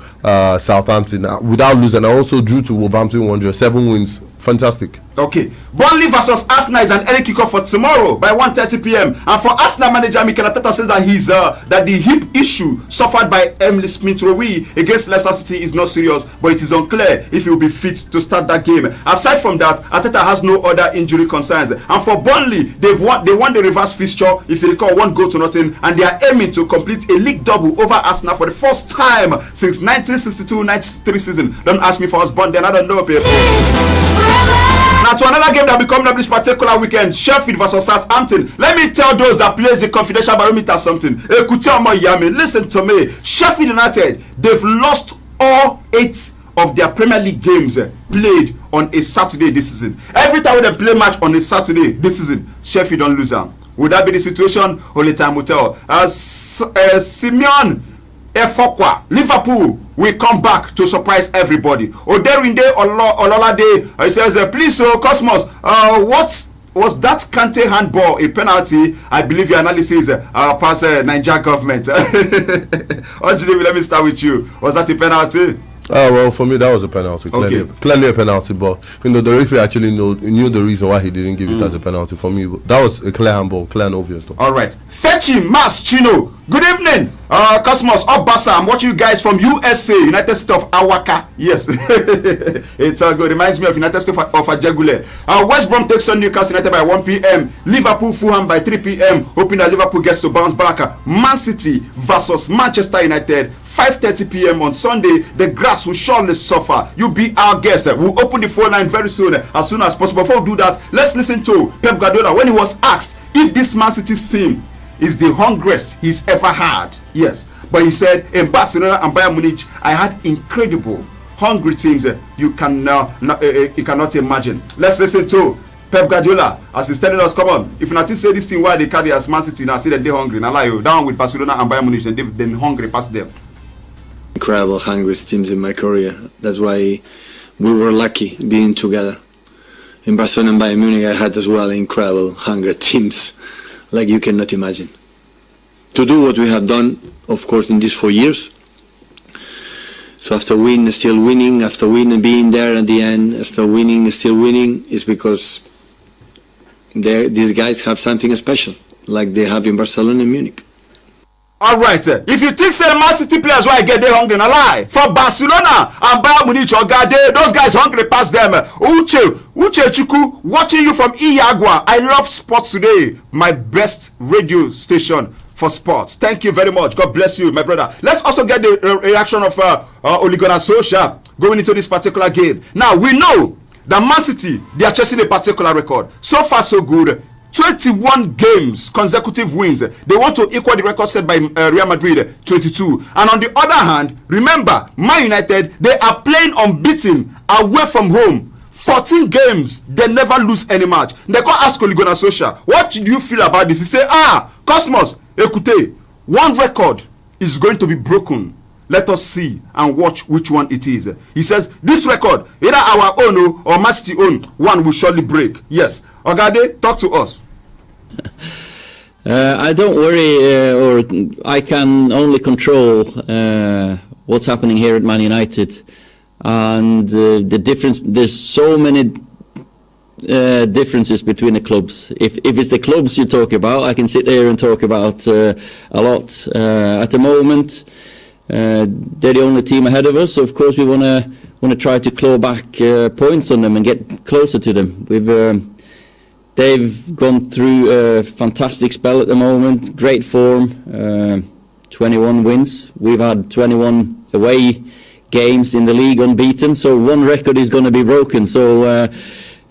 Southampton without losing. I also drew to Wolverhampton Wanderers. 7 wins. Fantastic. Okay, Burnley versus Arsenal is an early kickoff for tomorrow by 1:30 p.m. And for Arsenal manager Mikel Arteta says that that the hip issue suffered by Emile Smith-Rowe against Leicester City is not serious, but it is unclear if he will be fit to start that game. Aside from that, Arteta has no other injury concerns. And for Burnley, they won the reverse fixture, if you recall, 1-0, and they are aiming to complete a league double over Arsenal for the first time since 1962-93 season. Don't ask me for us, Burnley, and I don't know, people. Now to another game that will be coming up this particular weekend, Sheffield versus Southampton. Let me tell those that plays the confidential barometer something. Listen to me. Sheffield United, they've lost all 8 of their Premier League games played on a Saturday this season. Every time they play match on a Saturday this season, Sheffield don't lose them. Would that be the situation? Only time will tell. Simeon Efokwa, Liverpool will come back to surprise everybody. Oderinde Ololade, he says, please, Cosmos, what was that Kante handball a penalty? I believe your analysis past Nigeria government. Let me start with you. Was that a penalty? Well, for me, that was a penalty. Clearly a penalty, but the referee actually knew the reason why he didn't give it as a penalty. For me, that was a clear handball, clear and obvious. Though. All right. Fetchy Mas Chino. Good evening, Cosmos Obasa. I'm watching you guys from USA, United States of Awaka. Yes, it's good. Reminds me of United States of Ajagule. West Brom takes on Newcastle United by 1 p.m. Liverpool Fulham by 3 p.m. Hoping that Liverpool gets to bounce back. Man City versus Manchester United. 5:30 p.m. on Sunday, the grass will surely suffer. You be our guest. We'll open the phone line very soon as possible. Before we do that, let's listen to Pep Guardiola when he was asked if this Man City's team is the hungriest he's ever had. Yes, but he said in Barcelona and Bayern Munich, I had incredible hungry teams you cannot imagine. Let's listen to Pep Guardiola as he's telling us, come on, if you not say this thing why they carry as Man City now, say that they're hungry. Now lie you down with Barcelona and Bayern Munich, and they're hungry past them. Incredible hungriest teams in my career. That's why we were lucky being together. In Barcelona and Bayern Munich, I had as well incredible hungry teams like you cannot imagine. To do what we have done, of course, in these 4 years. So after winning, still winning, after winning, being there at the end, after winning, still winning, is because these guys have something special, like they have in Barcelona and Munich. All right, if you think say Man City players why get they hungry, na lie. For Barcelona and Bayern Munich, those guys hungry past them. Uche Chukwu, watching you from Iyagwa. I love Sports Today, my best radio station for sports. Thank you very much. God bless you, my brother. Let's also get the reaction of Ole Gunnar Solskjaer going into this particular game. Now we know that Man City, they are chasing a particular record. So far, so good. 21 games, consecutive wins. They want to equal the record set by Real Madrid, 22. And on the other hand, remember, Man United, they are playing unbeaten away from home. 14 games, they never lose any match. They can ask Ole Gunnar Solskjaer, what do you feel about this? He say, Cosmos, écoutez, one record is going to be broken. Let us see and watch which one it is. He says, this record, either our own or Man City own, one will surely break. Yes. Ogade, talk to us. I don't worry, or I can only control what's happening here at Man United. And the difference, there's so many differences between the clubs. If it's the clubs you talk about, I can sit here and talk about a lot. At the moment, they're the only team ahead of us, so of course we want to try to claw back points on them and get closer to them. They've gone through a fantastic spell at the moment, great form, 21 wins. We've had 21 away games in the league unbeaten, so one record is going to be broken. So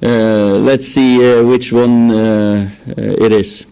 let's see which one it is.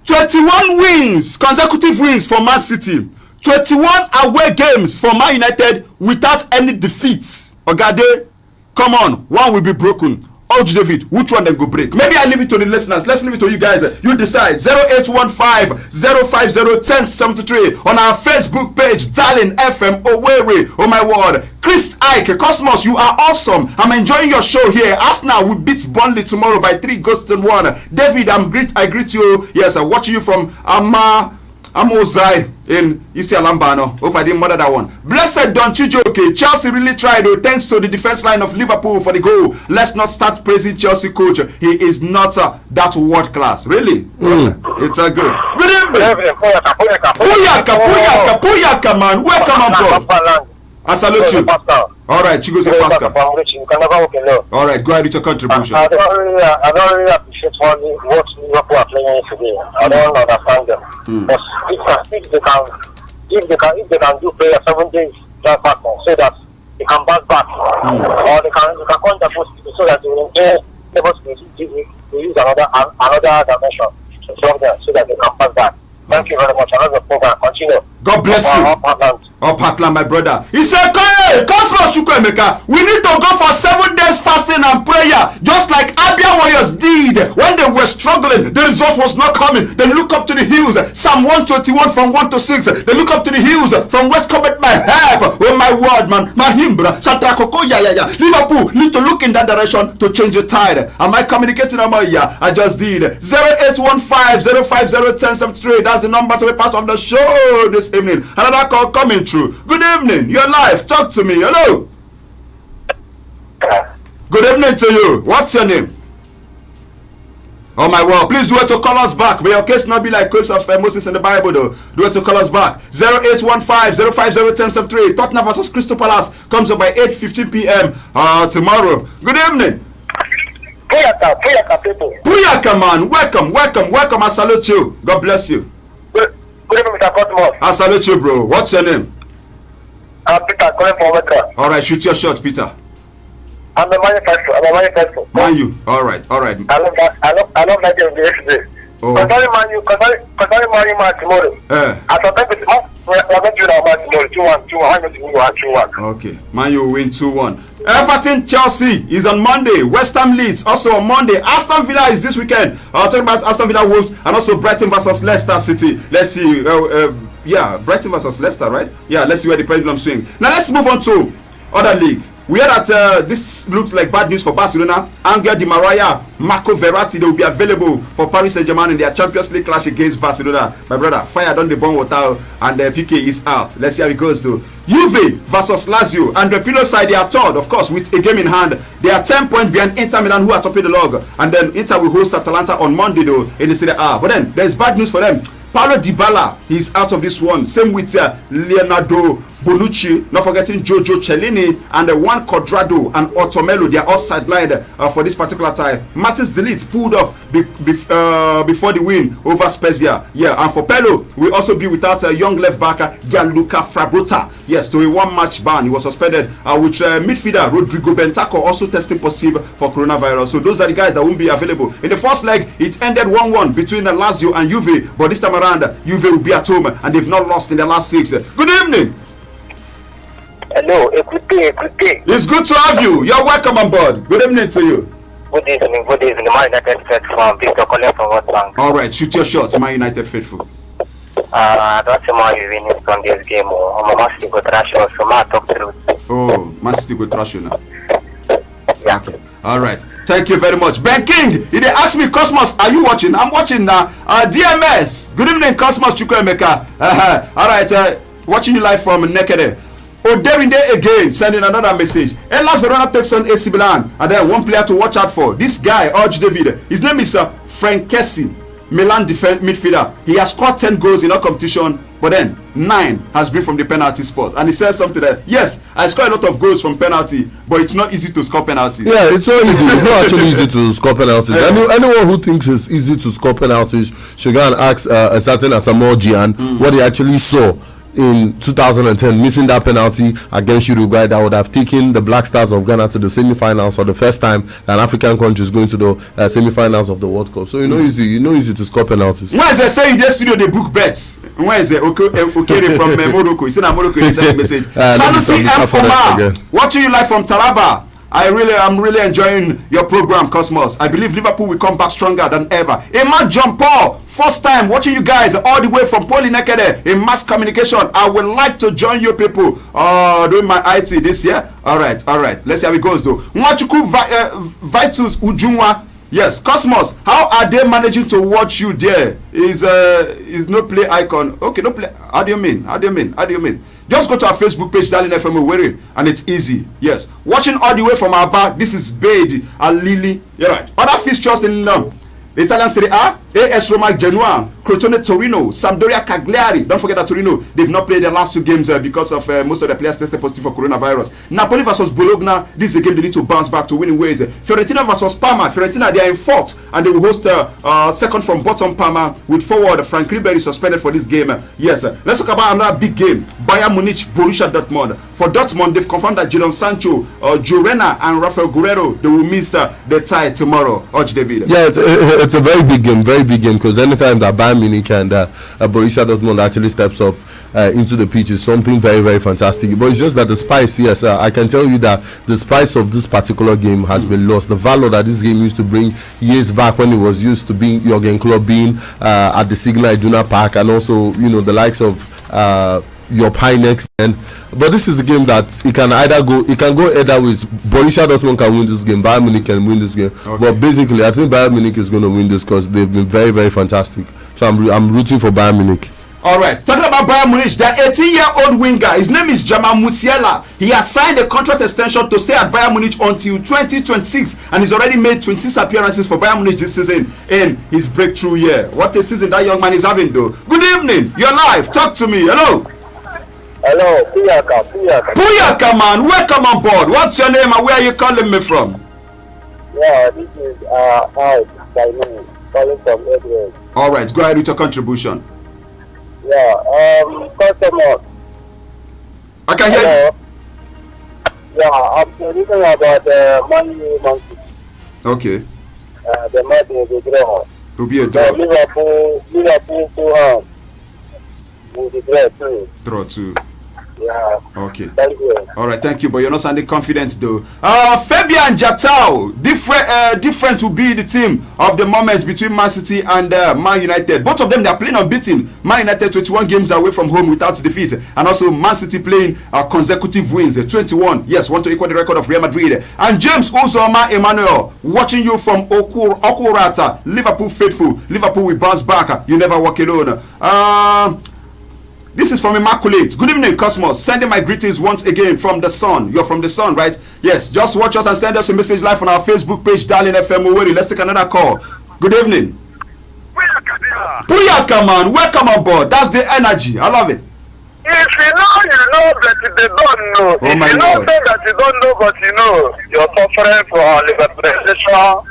21 wins, consecutive wins for Man City. 21 away games for Man United without any defeats. Ogade, come on, one will be broken. Ouch, David, which one then go break? Maybe I leave it to the listeners. Let's leave it to you guys. You decide. 0815-050-1073 on our Facebook page, Darling FM Owerri. Oh my word. Chris Ike, Cosmos, you are awesome. I'm enjoying your show here. Arsenal will beat Burnley tomorrow by 3-1. David, I greet you. Yes, I'm watching you from Amozai in East Alambano. Hope I didn't murder that one. Blessed Don Chijoke. Chelsea really tried, thanks to the defense line of Liverpool for the goal. Let's not start praising Chelsea coach. He is not that world class. Really? It's a good. Good evening. Puyaka, man. Welcome on board. I salute you. All right, Chigozie Pascal. All right, go ahead with your contribution. I don't really appreciate what Liverpool are playing today. I don't understand them. But if they can do play a 7 days drive back so that they can bounce back, or they can contact us so that they will let us use another dimension to solve them so that they can pass that. Thank you very much. Another program. Continue. God bless you. Patla, my brother. He said, hey, Cosmos Chukwuemeka, we need to go for 7 days fasting and prayer, just like Abia Warriors did when they were struggling. The result was not coming. They look up to the hills. Psalm 121 from 1 to 6. They look up to the hills. From west cometh my help. Oh my word, man. Mahimbra. Shatrakoko, yeah. Liverpool need to look in that direction to change the tide. Am I communicating? Yeah, I just did. 0815-050-1073. That's the number to be part of the show this evening. Another call coming through. Good evening. You're live. Talk to me. Hello. Good evening to you. What's your name? Oh my word. Please do it to call us back. May your case not be like case of Moses in the Bible though. Do it to call us back. 0815-050-1073. Tottenham vs Crystal Palace comes up by 8:15 p.m. Tomorrow. Good evening. Puyaka people. Puyaka man. Welcome. I salute you. God bless you. Good evening, Mr. Cosmos. I salute you, bro. What's your name? Peter, calling from Wetra. All right, shoot your shot, Peter. I'm a manufacturer. Man, you. All right. I love that game yesterday. Concerning Man U match tomorrow. I suspect we're going to do our match tomorrow. 2-1. Okay, Man U win 2-1. Everton Chelsea is on Monday. West Ham Leeds also on Monday. Aston Villa is this weekend. I'll talk about Aston Villa Wolves and also Brighton versus Leicester City. Let's see. Brighton versus Leicester, right? Yeah, let's see where the pendulum swing. Now let's move on to other league. We heard that this looks like bad news for Barcelona. Angel Di Maria, Marco Verratti, they will be available for Paris Saint-Germain in their Champions League clash against Barcelona. My brother, fire done the bomb water and PK is out. Let's see how it goes though. Juve versus Lazio, and the Pirlo side, they are third, of course, with a game in hand. They are 10 points behind Inter Milan, who are topping the log. And then Inter will host Atalanta on Monday though in the Serie A. But then there's bad news for them. Paulo Dybala, he's out of this one. Same with Leonardo Bonucci, not forgetting Jojo Cellini and Juan Cuadrado and Otomelo. They are all sidelined for this particular time. Matis De Ligt pulled off before the win over Spezia. Yeah, and for Pello, we also be without a young left backer Gianluca Frabotta. Yes, to a 1-match ban. He was suspended. With midfielder Rodrigo Bentancur also testing positive for coronavirus. So those are the guys that won't be available. In the first leg, it ended 1-1 between Lazio and Juve. But this time around, Juve will be at home and they've not lost in the last 6. Good evening. Hello, a good day. It's good to have you. You're welcome on board. Good evening to you. Good evening. Man United Faithful. Victor calling from West Bank. All right, shoot your shots, Man United Faithful. I don't see Man U winning from this game. I'm a Man City go trash you, so I talk through. Oh, Man City go trash you now. Yeah. Okay. All right. Thank you very much. Ben King, he they ask me, Cosmos, are you watching? I'm watching now. DMS. Good evening, Cosmos Chukwuemeka. All right. Watching you live from Nekede. Oderinde again sending another message. Hellas Verona takes on AC Milan, and then one player to watch out for. This guy, Arch David. His name is Frank Kessie, Milan midfielder. He has scored 10 goals in our competition, but then 9 has been from the penalty spot. And he says something that, yes, I score a lot of goals from penalty, but it's not easy to score penalties. Yeah, it's not easy. It's not actually easy to score penalties. Anyone who thinks it's easy to score penalties should go and ask a certain Asamoah Gyan what he actually saw in 2010, missing that penalty against Uruguay that would have taken the Black Stars of Ghana to the semi-finals for the first time an African country is going to the semi-finals of the World Cup. So easy to score penalties. Where is they say in the studio they book bets? Where is it? Okay, from Morocco. He said Morocco is sending message. Sanusi M. Omar, watching you live from Taraba. I'm really enjoying your program, Cosmos. I believe Liverpool will come back stronger than ever. Emma John Paul, first time watching you guys all the way from Polyneckede in mass communication. I would like to join you people doing my IT this year. All right. Let's see how it goes though. Nwachuku Vitus Ujunwa. Yes, Cosmos. How are they managing to watch you there? Is no play icon? Okay, no play. How do you mean? Just go to our Facebook page, Darling FM Owerri, and it's easy. Yes. Watching all the way from Aba, this is Bade Alili. You're right. Other fixtures in the Italian Serie A, AS Roma Genoa, Crotone Torino, Sampdoria Cagliari. Don't forget that Torino, they've not played their last 2 games because of most of the players tested positive for coronavirus. Napoli versus Bologna, this is a game they need to bounce back to winning ways. Fiorentina versus Parma. Fiorentina, they are in 4th and they will host second from bottom Parma with forward Frank Ribery suspended for this game. Yes, let's talk about another big game. Bayern Munich, Borussia Dortmund. For Dortmund, they've confirmed that Jadon Sancho, Jorena and Rafael Guerrero, they will miss the tie tomorrow. David. Yeah, it's a very big game, because anytime that Bayern Munich and Borussia Dortmund actually steps up into the pitch is something very, very fantastic. But it's just that the spice, yes, I can tell you that the spice of this particular game has been lost. The value that this game used to bring years back when it was used to being Jurgen Klopp being at the Signal Iduna Park, and also, you know, the likes of your Pinex. But this is a game that it can go either ways. Borussia Dortmund can win this game, Bayern Munich can win this game. Okay. But basically, I think Bayern Munich is going to win this because they've been very, very fantastic. So I'm rooting for Bayern Munich. All right, talking about Bayern Munich, the 18-year-old winger, his name is Jamal Musiala. He has signed a contract extension to stay at Bayern Munich until 2026, and he's already made 26 appearances for Bayern Munich this season in his breakthrough year. What a season that young man is having, though. Good evening, you're live. Talk to me. Hello. Hello, Puyaka, man. Welcome on board. What's your name and where are you calling me from? Yeah, this is Ike by name, calling from Edward. All right, go ahead with your contribution. Yeah, customer. I can hear you. Yeah, I'm speaking about Man City. Okay. The match will be draw. To be a draw. Liverpool 2-1. Will be draw too. Draw 2. Yeah. Okay. Thank you. All right, thank you, but you're not sounding confident though. Fabian Jatao, different will be the team of the moment between Man City and Man United. Both of them, they are playing unbeaten. Man United 21 games away from home without defeat, and also Man City playing consecutive wins, 21. Yes, want to equal the record of Real Madrid. And James Uzoma Emmanuel, watching you from Okurata, Liverpool faithful. Liverpool will bounce back. You never walk alone. This is from Immaculate. Good evening, Cosmos. Sending my greetings once again from the Sun. You're from the Sun, right? Yes. Just watch us and send us a message live on our Facebook page, Darling FM Oweri. Let's take another call. Good evening. Puyaka, man. Welcome on board. That's the energy. I love it. If you know, you know, but they don't know. Oh, if you know that you don't know, but you know, you're suffering for liberation.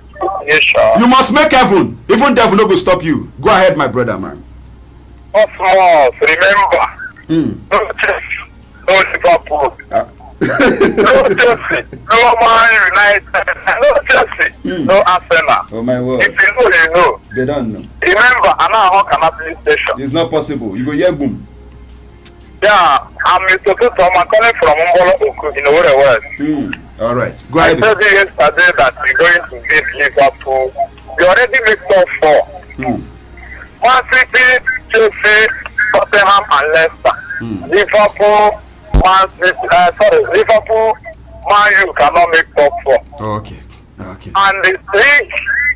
You must make heaven. Even devil no go stop you. Go ahead, my brother, man. Remember, no Chelsea, no Liverpool, no Chelsea, no Man United, no Chelsea, no Arsenal. Oh my word! If you know, you know. They don't know. Remember, I'm not on police station. It's not possible. You go hear boom. Yeah, I'm Mr. Tutu. I'm calling from Mbolo Oku in Owerri West. All right, go ahead. I told you yesterday that we're going to beat Liverpool. We already made top 4. Man City, Chelsea, Tottenham and Leicester. Liverpool, Liverpool, Man U cannot make top 4. Okay. And the league,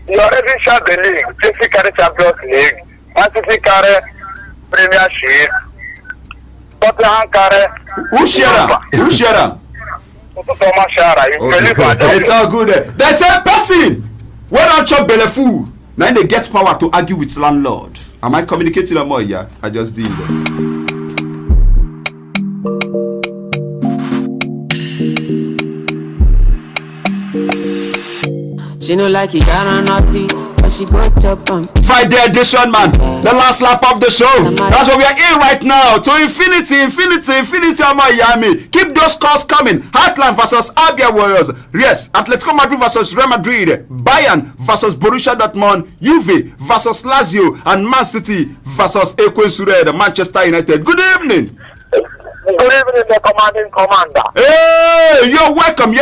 you already shot the league. Chelsea carry Champions League, Man City carry Premiership, Tottenham carry. Who share them? It's all good. There's a person when I chop belly food. Now they get power to argue with landlord. Am I communicating or more? Yeah, I just did. She no like it, got naughty, but she go chop on. Friday edition, man. The last lap of the show. That's what we are in right now. To infinity, Miami. Keep those calls coming. Heartland versus Abia Warriors. Yes, Atletico Madrid versus Real Madrid. Bayern versus Borussia Dortmund. Juve versus Lazio. And Man City versus Equensure, Manchester United. Good evening. Good evening, the commanding commander. Hey, you're welcome.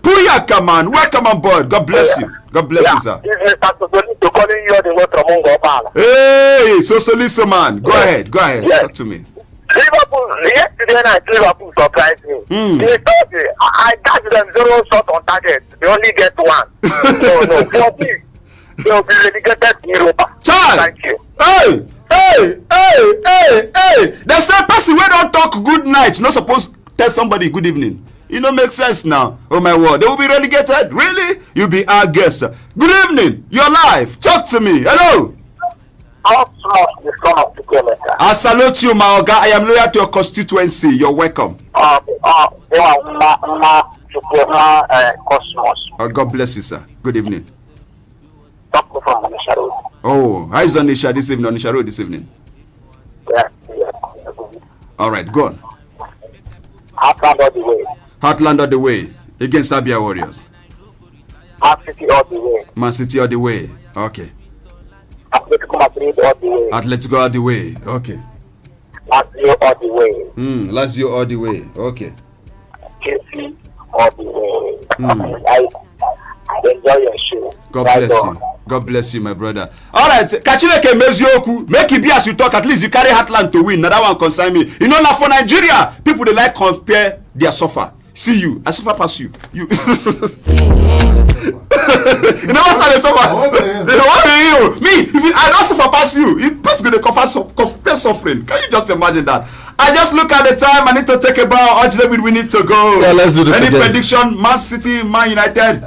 Puyaka, man. Welcome on board. God bless you. God bless you, sir. This is Mr. calling you the way from Mungopala. Hey, Sosoliso, man. Go ahead. Yes. Talk to me. Liverpool, yesterday night, Liverpool surprised me. They thought I got them 0 shot on target. They only get 1. They'll be relegated to Europa. Thank you. Hey! There's a person where don't talk good night. Not supposed to tell somebody good evening. It don't make sense now. Oh my word, they will be relegated. Really? You be our guest. Good evening. You're live. Talk to me. Hello. I salute you, my Oga. I am loyal to your constituency. You're welcome. Oh, God bless you, sir. Good evening. Oh, how is Onisha this evening? Onisha Road this evening. All right, go on. Heartland all the way. Heartland all the way against Abia Warriors. Man City all the way. Man City all the way. Okay. Atletico Madrid all the way. Atletico all the way. Okay. Lazio all the way. Lazio all the way. Okay. Chelsea all the way. I enjoy your show. God bless you. God bless you, my brother. All right, Kachineke Mezioku, make it be as you talk. At least you carry Heartland to win. Now that one concern me. You know, now for Nigeria, people they like compare their suffer. See you, I suffer past you. You never started suffer. Me, if I don't suffer past you, it just gonna compare suffering. Can you just imagine that? I just look at the time. I need to take a bow. Actually, we need to go. Yeah, let's do this Any again. prediction? Man City, Man United.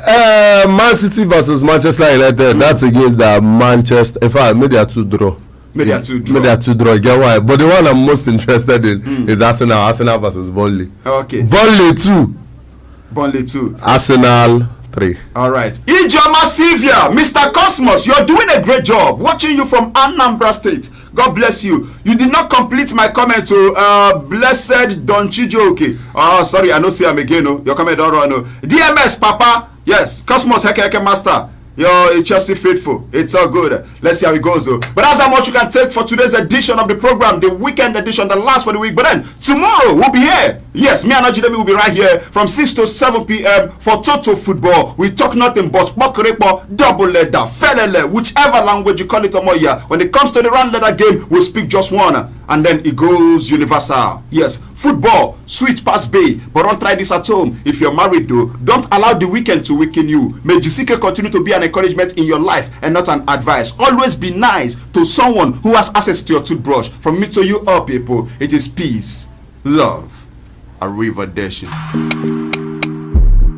Man City versus Manchester United. That's a game that Manchester. In fact, maybe they are two draw. Maybe they are two draw. Maybe they are two draw. Get why? But the one I'm most interested in is Arsenal. Arsenal versus Burnley. Okay. Burnley 2. Burnley 2. Arsenal 3. All right. Ijoma Sylvia, Mr. Cosmos, you're doing a great job. Watching you from Anambra State. God bless you. You did not complete my comment to Blessed Don Chijoke. Oh, sorry, I don't see him again. No. Your comment don't run. No. DMS, Papa. Yes. Cosmos Heke Master. You're Chelsea faithful. It's all good. Let's see how it goes though. But that's how much you can take for today's edition of the program, the weekend edition, the last for the week. But then tomorrow we'll be here. Yes, me and Ajidemi will be right here from 6 to 7 p.m. for total football. We talk nothing but Bokorepo, double leather, felele, whichever language you call it, Omoya. When it comes to the round leather game, we'll speak just one. And then it goes universal. Yes, football, sweet pass bay. But don't try this at home. If you're married though, don't allow the weekend to weaken you. May GCK continue to be an encouragement in your life and not an advice. Always be nice to someone who has access to your toothbrush. From me to you all people, it is peace, love, arrivederci.